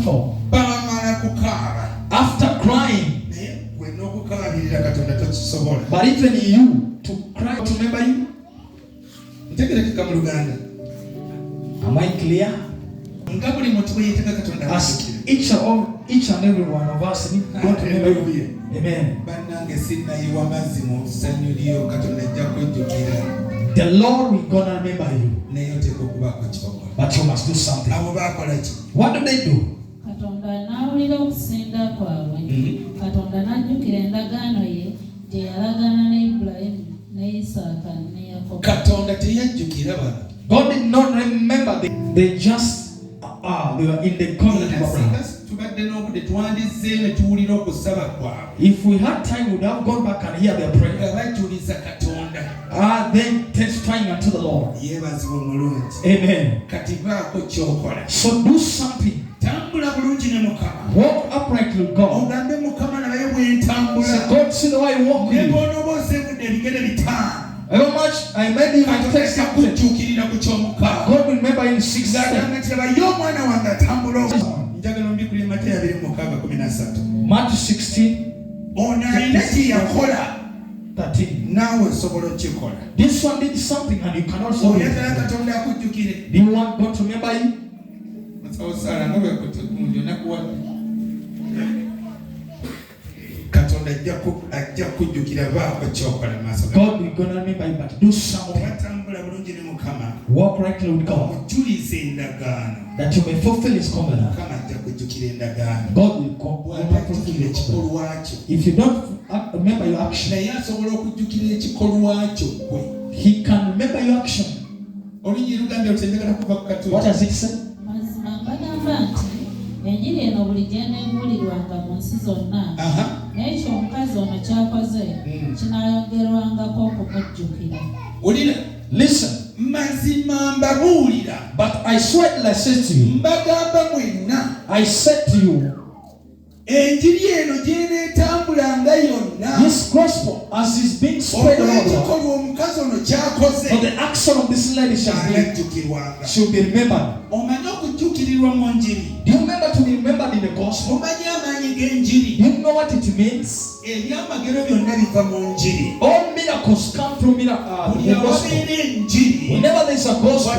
home. After crying. But even you to cry to remember you. Am I clear? As each and every one of us need to remember you. Amen. The Lord will gonna remember you. But you must do something. What do they do? God did not remember them. They just they were in the covenant of Abraham. If we had time, we would have gone back and hear their prayer. Then testifying unto the Lord. Amen. So do something. Walk uprightly with God. So God, see the way I walk with you. How much I made him and take something. God will remember in 6 steps. Matthew 16. 13. This one did something and you cannot solve it. Do you want God to remember you? God will gonna remember you, but do something. Walk rightly with God, that you may fulfill His covenant. God will fulfill it. If you don't remember your action, He can remember your action. What does it say? Enjiri eno bulijene mbulirwanga mu nsi zonna. N'ekyo omukazi ono kyakoze kinayongerwangako okumujjukira. Ulira, listen. Mazima mbabuulira. But I swear I said to you. Mbagamba mwenna. I said to you. Enjiri eno gyenetambulanga yonna. This gospel as is being spread all over. For the action of this lady should be remembered. Do you remember to be remembered in the gospel? Do you know what it means? All miracles come from the gospel. Whenever there is a gospel,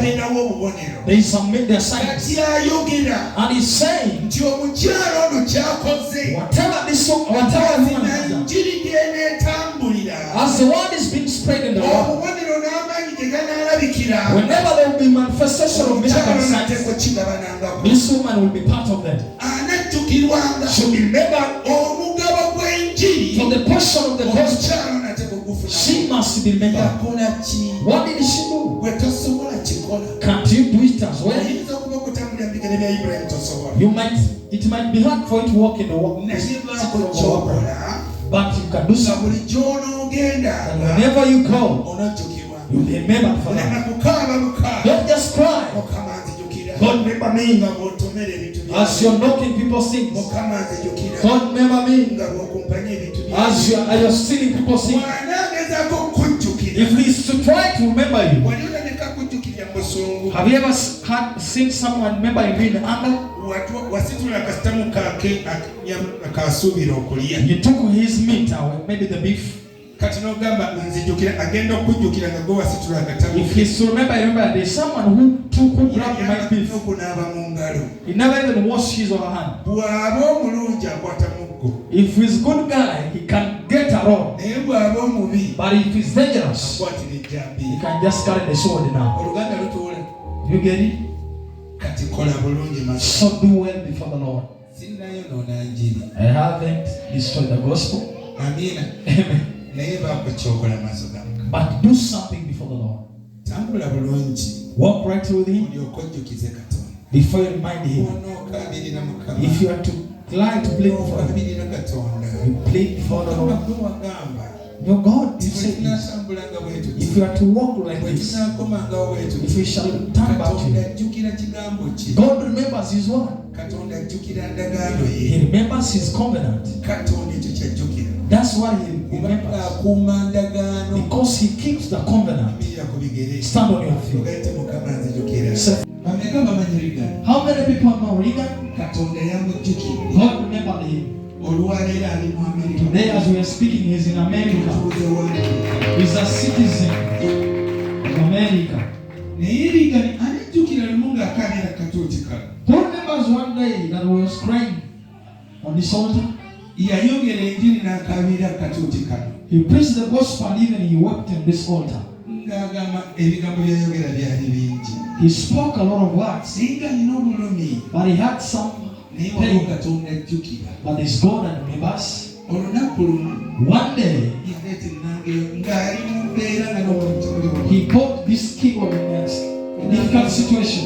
there is a signs. And he's saying, whatever this woman has done, as the word is being spread in the world, whenever there will be manifestation of miracles, this woman will be part of them. Should be remembered for the portion of the gospel. She must be remembered. What did she do? Can't you do it as well? It might be hard for you to walk in the walk, but you can do something. And whenever you go, you'll be remembered for that. Don't just cry. God remember me. As you're knocking people's things. God remember me. As you're stealing people's things. If he's to try to remember you. Have you ever seen someone remember you in anger? You took his meat away, maybe the beef. If he's to remember there's someone who grabbed my beef. He never even washed his or her hand. If he's a good guy, he can get around. But if he's dangerous, he can just carry the sword now. You get it? So do well before the Lord. I haven't destroyed the gospel. Amen. But do something before the Lord. Walk right with Him before you remind Him. If you are to try to plead before Him, you plead before the Lord. Your God, you say this. If you are to walk like this, if we shall turn back to Him, God remembers His word. He remembers His covenant. That's why He remembers. Because He keeps the covenant. Stand on your feet. How many people know Reagan? God remembered him. Today, as we are speaking, he is in America. He's a citizen of America. Who remembers one day that we was crying on this altar? He preached the gospel and even he wept in this altar. He spoke a lot of words, but he had some pain. But his God that remembers. One day, he bought this keyboard in a difficult situation.